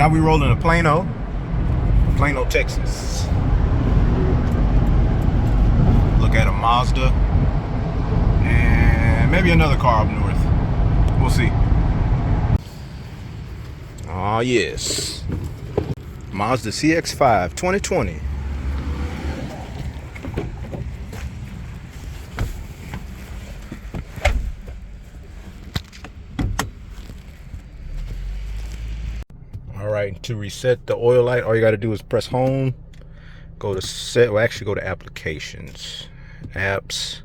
Now we rolling to Plano, Texas. Look at a Mazda and maybe another car up north. We'll see. Oh yes, Mazda Cx-5 2020. All right, to reset the oil light, all you got to do is press home, go to set, well actually go to applications, apps,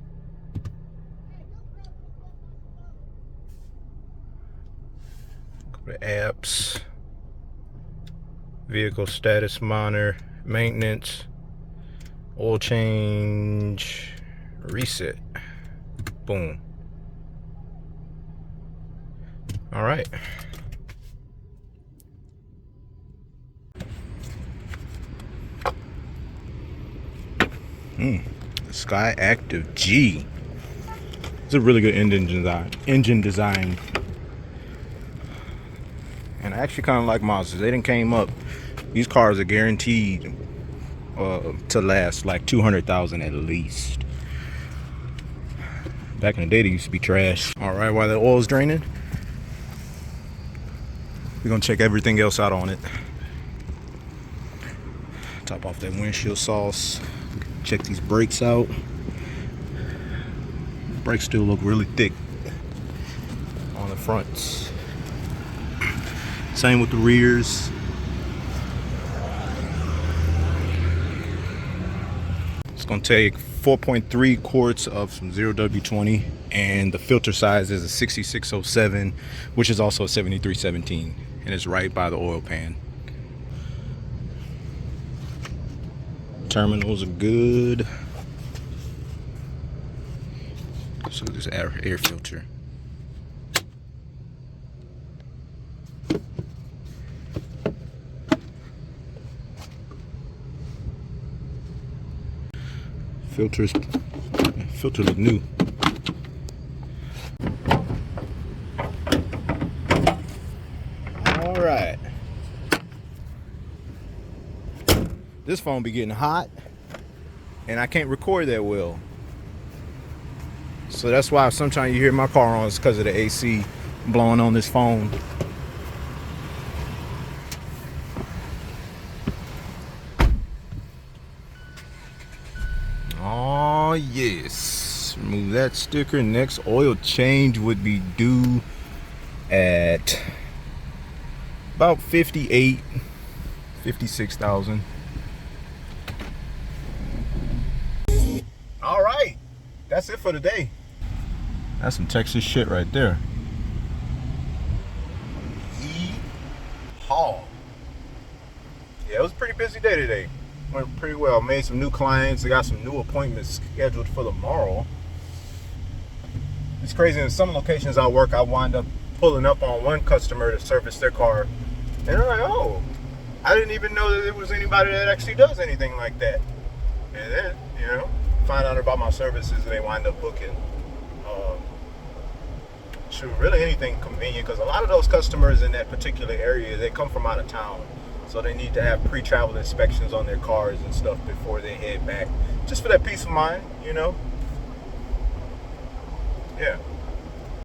go to apps, vehicle status monitor, maintenance, oil change, reset, boom. All right. The Sky Active G. It's a really good engine design. And I actually kind of like Mazda. They didn't came up. These cars are guaranteed to last like 200,000 at least. Back in the day, they used to be trash. All right, while the oil's draining, we're gonna check everything else out on it. Top off that windshield sauce. Check these brakes out. Brakes still look really thick on the fronts. Same with the rears. It's gonna take 4.3 quarts of some 0W20, and the filter size is a 6607, which is also a 7317, and it's right by the oil pan. Terminals are good. So this air filter. Filter look new. All right. This phone be getting hot and I can't record that well. So that's why sometimes you hear my car on, it's because of the AC blowing on this phone. Oh yes, remove that sticker. Next oil change would be due at about 56,000. All right, that's it for today. That's some Texas shit right there. Yeehaw. Yeah, it was a pretty busy day today. Went pretty well. Made some new clients. I got some new appointments scheduled for tomorrow. It's crazy. In some locations I work, I wind up pulling up on one customer to service their car. And they're like, oh, I didn't even know that there was anybody that actually does anything like that. And then, you know, find out about my services and they wind up booking. Shoot, really anything convenient, because a lot of those customers in that particular area, they come from out of town. So they need to have pre-travel inspections on their cars and stuff before they head back. Just for that peace of mind, you know? Yeah.